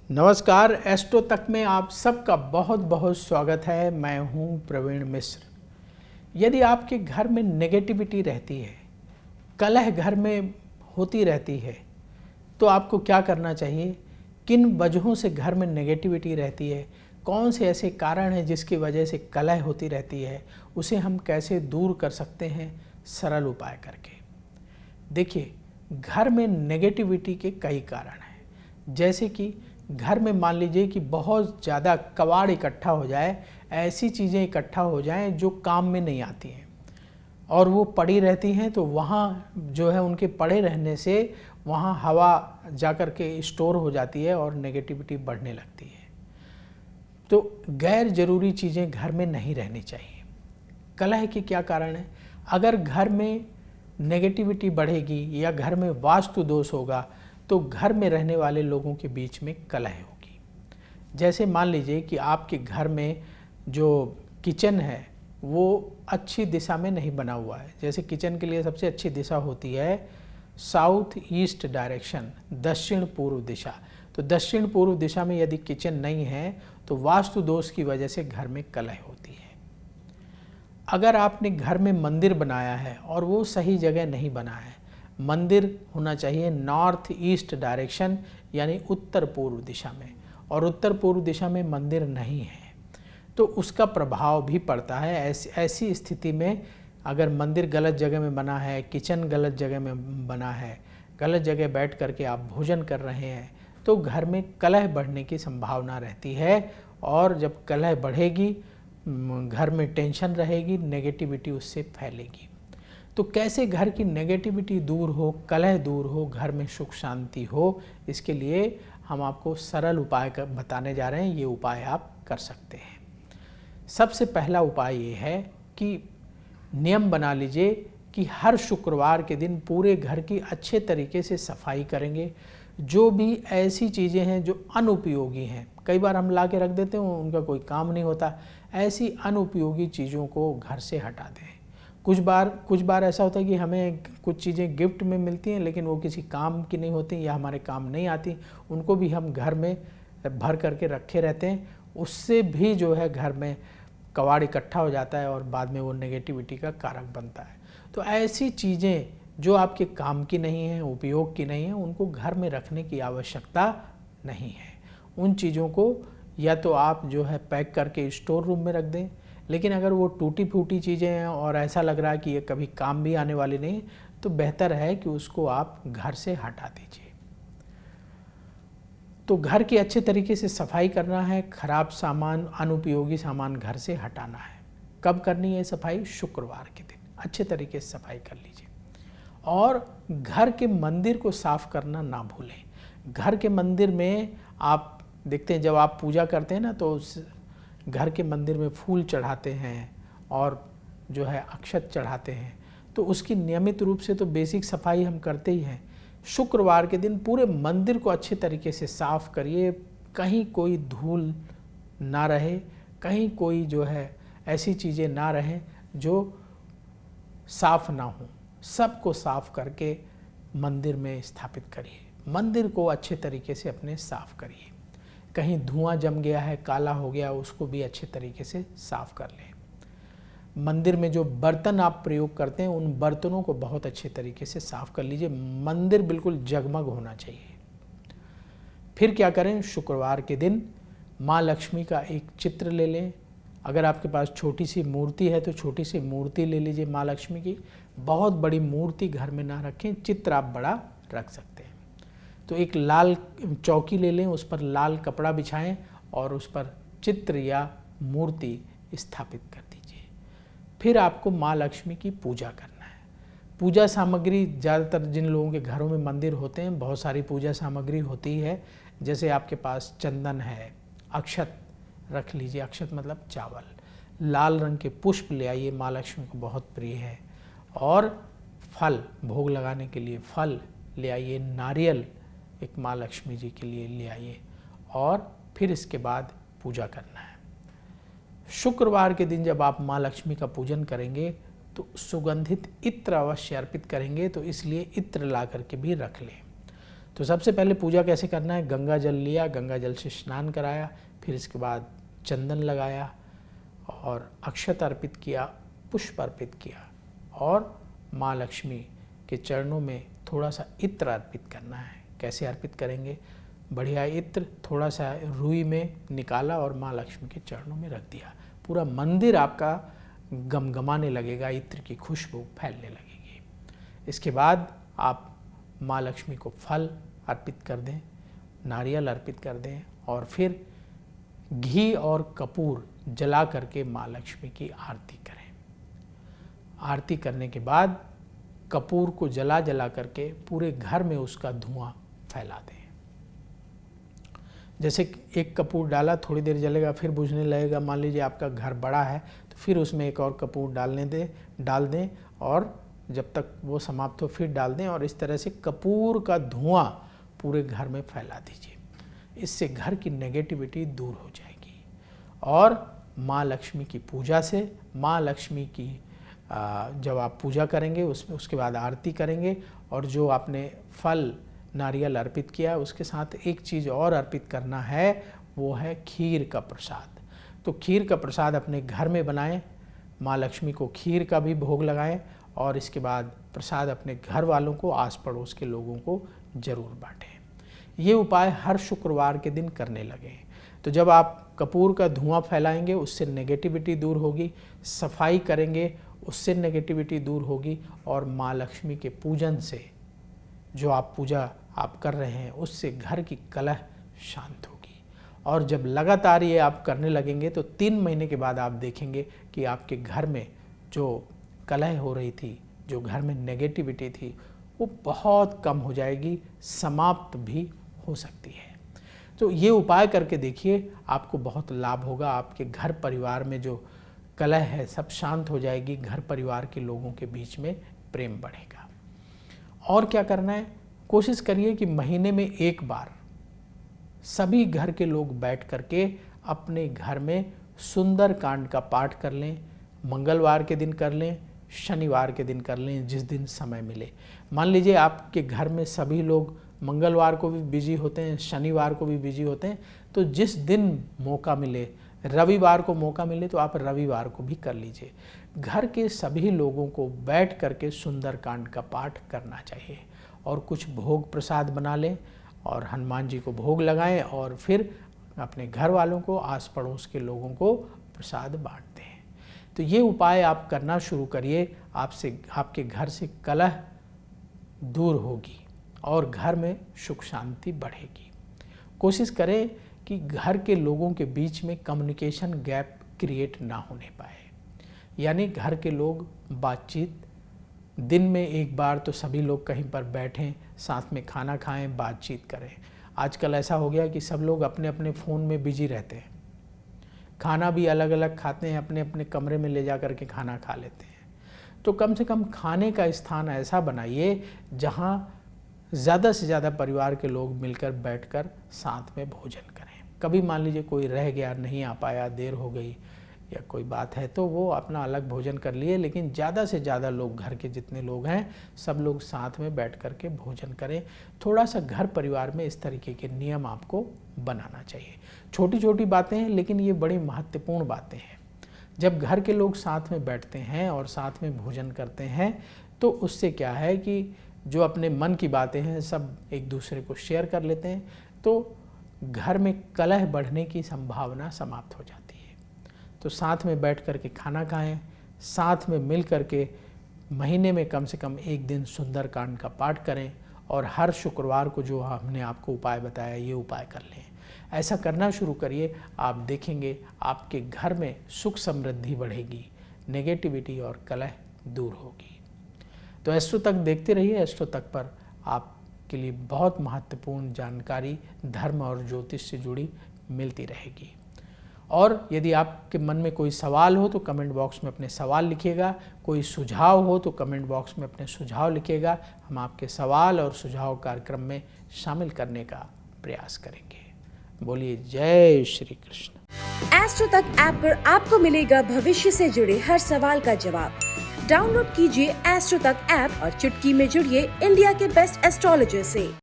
नमस्कार, एस्ट्रो तक में आप सबका बहुत बहुत स्वागत है। मैं हूं प्रवीण मिश्र। यदि आपके घर में नेगेटिविटी रहती है, कलह घर में होती रहती है, तो आपको क्या करना चाहिए? किन वजहों से घर में नेगेटिविटी रहती है, कौन से ऐसे कारण हैं जिसकी वजह से कलह होती रहती है, उसे हम कैसे दूर कर सकते हैं सरल उपाय करके। देखिए, घर में नेगेटिविटी के कई कारण हैं। जैसे कि घर में मान लीजिए कि बहुत ज़्यादा कबाड़ इकट्ठा हो जाए, ऐसी चीज़ें इकट्ठा हो जाएं जो काम में नहीं आती हैं और वो पड़ी रहती हैं, तो वहाँ जो है उनके पड़े रहने से वहाँ हवा जाकर के स्टोर हो जाती है और नेगेटिविटी बढ़ने लगती है। तो गैर ज़रूरी चीज़ें घर में नहीं रहनी चाहिए। कलह के क्या कारण है? अगर घर में नेगेटिविटी बढ़ेगी या घर में वास्तु दोष होगा तो घर में रहने वाले लोगों के बीच में कलह होगी। जैसे मान लीजिए कि आपके घर में जो किचन है वो अच्छी दिशा में नहीं बना हुआ है। जैसे किचन के लिए सबसे अच्छी दिशा होती है साउथ ईस्ट डायरेक्शन, दक्षिण पूर्व दिशा। तो दक्षिण पूर्व दिशा में यदि किचन नहीं है तो वास्तु दोष की वजह से घर में कलह होती है। अगर आपने घर में मंदिर बनाया है और वो सही जगह नहीं बना है, मंदिर होना चाहिए नॉर्थ ईस्ट डायरेक्शन यानी उत्तर पूर्व दिशा में, और उत्तर पूर्व दिशा में मंदिर नहीं है तो उसका प्रभाव भी पड़ता है। ऐसी स्थिति में अगर मंदिर गलत जगह में बना है, किचन गलत जगह में बना है, गलत जगह बैठ करके आप भोजन कर रहे हैं, तो घर में कलह बढ़ने की संभावना रहती है। और जब कलह बढ़ेगी, घर में टेंशन रहेगी, नेगेटिविटी उससे फैलेगी। तो कैसे घर की नेगेटिविटी दूर हो, कलह दूर हो, घर में सुख शांति हो, इसके लिए हम आपको सरल उपाय बताने जा रहे हैं। ये उपाय आप कर सकते हैं। सबसे पहला उपाय ये है कि नियम बना लीजिए कि हर शुक्रवार के दिन पूरे घर की अच्छे तरीके से सफाई करेंगे। जो भी ऐसी चीज़ें हैं जो अनुपयोगी हैं, कई बार हम ला के रख देते हैं, उनका कोई काम नहीं होता, ऐसी अनुपयोगी चीज़ों को घर से हटा दें। कुछ बार ऐसा होता है कि हमें कुछ चीज़ें गिफ्ट में मिलती हैं लेकिन वो किसी काम की नहीं होती या हमारे काम नहीं आती, उनको भी हम घर में भर करके रखे रहते हैं। उससे भी जो है घर में कबाड़ इकट्ठा हो जाता है और बाद में वो नेगेटिविटी का कारक बनता है। तो ऐसी चीज़ें जो आपके काम की नहीं हैं, उपयोग की नहीं हैं, उनको घर में रखने की आवश्यकता नहीं है। उन चीज़ों को या तो आप जो है पैक करके स्टोर रूम में रख दें, लेकिन अगर वो टूटी फूटी चीज़ें हैं और ऐसा लग रहा है कि ये कभी काम भी आने वाली नहीं, तो बेहतर है कि उसको आप घर से हटा दीजिए। तो घर की अच्छे तरीके से सफाई करना है, खराब सामान, अनुपयोगी सामान घर से हटाना है। कब करनी है सफाई? शुक्रवार के दिन अच्छे तरीके से सफाई कर लीजिए। और घर के मंदिर को साफ करना ना भूलें। घर के मंदिर में आप देखते हैं जब आप पूजा करते हैं ना, तो उस घर के मंदिर में फूल चढ़ाते हैं और जो है अक्षत चढ़ाते हैं, तो उसकी नियमित रूप से तो बेसिक सफाई हम करते ही हैं। शुक्रवार के दिन पूरे मंदिर को अच्छे तरीके से साफ करिए। कहीं कोई धूल ना रहे, कहीं कोई जो है ऐसी चीज़ें ना रहें जो साफ ना हो। सबको साफ करके मंदिर में स्थापित करिए। मंदिर को अच्छे तरीके से अपने साफ करिए। कहीं धुआं जम गया है, काला हो गया, उसको भी अच्छे तरीके से साफ कर लें। मंदिर में जो बर्तन आप प्रयोग करते हैं उन बर्तनों को बहुत अच्छे तरीके से साफ कर लीजिए। मंदिर बिल्कुल जगमग होना चाहिए। फिर क्या करें? शुक्रवार के दिन माँ लक्ष्मी का एक चित्र ले लें। अगर आपके पास छोटी सी मूर्ति है तो छोटी सी मूर्ति ले लीजिए माँ लक्ष्मी की। बहुत बड़ी मूर्ति घर में ना रखें, चित्र आप बड़ा रख सकते हैं। तो एक लाल चौकी ले लें, उस पर लाल कपड़ा बिछाएं और उस पर चित्र या मूर्ति स्थापित कर दीजिए। फिर आपको माँ लक्ष्मी की पूजा करना है। पूजा सामग्री ज़्यादातर जिन लोगों के घरों में मंदिर होते हैं, बहुत सारी पूजा सामग्री होती है। जैसे आपके पास चंदन है, अक्षत रख लीजिए, अक्षत मतलब चावल, लाल रंग के पुष्प ले आइए, माँ लक्ष्मी को बहुत प्रिय है। और फल, भोग लगाने के लिए फल ले आइए, नारियल एक माँ लक्ष्मी जी के लिए ले आइए, और फिर इसके बाद पूजा करना है। शुक्रवार के दिन जब आप माँ लक्ष्मी का पूजन करेंगे तो सुगंधित इत्र अवश्य अर्पित करेंगे, तो इसलिए इत्र ला करके भी रख लें। तो सबसे पहले पूजा कैसे करना है, गंगा जल लिया, गंगा जल से स्नान कराया, फिर इसके बाद चंदन लगाया और अक्षत अर्पित किया, पुष्प अर्पित किया और माँ लक्ष्मी के चरणों में थोड़ा सा इत्र अर्पित करना है। कैसे अर्पित करेंगे, बढ़िया इत्र थोड़ा सा रुई में निकाला और माँ लक्ष्मी के चरणों में रख दिया। पूरा मंदिर आपका गमगमाने लगेगा, इत्र की खुशबू फैलने लगेगी। इसके बाद आप माँ लक्ष्मी को फल अर्पित कर दें, नारियल अर्पित कर दें और फिर घी और कपूर जला करके माँ लक्ष्मी की आरती करें। आरती करने के बाद कपूर को जला जला करके पूरे घर में उसका धुआं फैला दें। जैसे एक कपूर डाला, थोड़ी देर जलेगा, फिर बुझने लगेगा। मान लीजिए आपका घर बड़ा है तो फिर उसमें एक और कपूर डाल दें और जब तक वो समाप्त हो फिर डाल दें और इस तरह से कपूर का धुआं पूरे घर में फैला दीजिए। इससे घर की नेगेटिविटी दूर हो जाएगी। और माँ लक्ष्मी की पूजा से, माँ लक्ष्मी की जब आप पूजा करेंगे उसके बाद आरती करेंगे और जो आपने फल नारियल अर्पित किया उसके साथ एक चीज़ और अर्पित करना है, वो है खीर का प्रसाद। तो खीर का प्रसाद अपने घर में बनाएं, माँ लक्ष्मी को खीर का भी भोग लगाएं और इसके बाद प्रसाद अपने घर वालों को, आस पड़ोस के लोगों को ज़रूर बांटें। ये उपाय हर शुक्रवार के दिन करने लगें। तो जब आप कपूर का धुआं फैलाएंगे उससे नेगेटिविटी दूर होगी, सफाई करेंगे उससे नेगेटिविटी दूर होगी और माँ लक्ष्मी के पूजन से, जो आप पूजा आप कर रहे हैं उससे घर की कलह शांत होगी। और जब लगातार ये आप करने लगेंगे तो 3 महीने के बाद आप देखेंगे कि आपके घर में जो कलह हो रही थी, जो घर में नेगेटिविटी थी, वो बहुत कम हो जाएगी, समाप्त भी हो सकती है। तो ये उपाय करके देखिए, आपको बहुत लाभ होगा। आपके घर परिवार में जो कलह है सब शांत हो जाएगी, घर परिवार के लोगों के बीच में प्रेम बढ़ेगा। और क्या करना है, कोशिश करिए कि महीने में एक बार सभी घर के लोग बैठ करके अपने घर में सुंदर कांड का पाठ कर लें। मंगलवार के दिन कर लें, शनिवार के दिन कर लें, जिस दिन समय मिले। मान लीजिए आपके घर में सभी लोग मंगलवार को भी बिजी होते हैं, शनिवार को भी बिजी होते हैं, तो जिस दिन मौका मिले, रविवार को मौका मिले तो आप रविवार को भी कर लीजिए। घर के सभी लोगों को बैठ करके सुंदर कांड का पाठ करना चाहिए और कुछ भोग प्रसाद बना लें और हनुमान जी को भोग लगाएं और फिर अपने घर वालों को, आस पड़ोस के लोगों को प्रसाद बांट दें। तो ये उपाय आप करना शुरू करिए, आपके घर से कलह दूर होगी और घर में सुख शांति बढ़ेगी। कोशिश करें कि घर के लोगों के बीच में कम्युनिकेशन गैप क्रिएट ना होने पाए, यानी घर के लोग बातचीत, दिन में एक बार तो सभी लोग कहीं पर बैठें, साथ में खाना खाएं, बातचीत करें। आजकल ऐसा हो गया कि सब लोग अपने अपने फ़ोन में बिजी रहते हैं, खाना भी अलग अलग खाते हैं, अपने अपने कमरे में ले जा कर के खाना खा लेते हैं। तो कम से कम खाने का स्थान ऐसा बनाइए जहां ज़्यादा से ज़्यादा परिवार के लोग मिलकर बैठकर साथ में भोजन करें। कभी मान लीजिए कोई रह गया, नहीं आ पाया, देर हो गई या कोई बात है तो वो अपना अलग भोजन कर लिए, लेकिन ज़्यादा से ज़्यादा लोग, घर के जितने लोग हैं सब लोग साथ में बैठ कर के भोजन करें। थोड़ा सा घर परिवार में इस तरीके के नियम आपको बनाना चाहिए। छोटी छोटी बातें हैं लेकिन ये बड़ी महत्वपूर्ण बातें हैं। जब घर के लोग साथ में बैठते हैं और साथ में भोजन करते हैं तो उससे क्या है कि जो अपने मन की बातें हैं सब एक दूसरे को शेयर कर लेते हैं, तो घर में कलह बढ़ने की संभावना समाप्त हो जाती है। तो साथ में बैठ कर के खाना खाएं, साथ में मिल कर के महीने में कम से कम एक दिन सुंदर कांड का पाठ करें और हर शुक्रवार को जो हमने आपको उपाय बताया ये उपाय कर लें। ऐसा करना शुरू करिए, आप देखेंगे आपके घर में सुख समृद्धि बढ़ेगी, नेगेटिविटी और कलह दूर होगी। तो एस्ट्रो तक देखते रहिए। एस्ट्रो तक पर आपके लिए बहुत महत्वपूर्ण जानकारी धर्म और ज्योतिष से जुड़ी मिलती रहेगी। और यदि आपके मन में कोई सवाल हो तो कमेंट बॉक्स में अपने सवाल लिखिएगा, कोई सुझाव हो तो कमेंट बॉक्स में अपने सुझाव लिखिएगा। हम आपके सवाल और सुझाव कार्यक्रम में शामिल करने का प्रयास करेंगे। बोलिए जय श्री कृष्ण। एस्ट्रो तक ऐप पर आपको मिलेगा भविष्य से जुड़े हर सवाल का जवाब। डाउनलोड कीजिए एस्ट्रो तक ऐप और चुटकी में जुड़िए इंडिया के बेस्ट एस्ट्रोलॉजर से।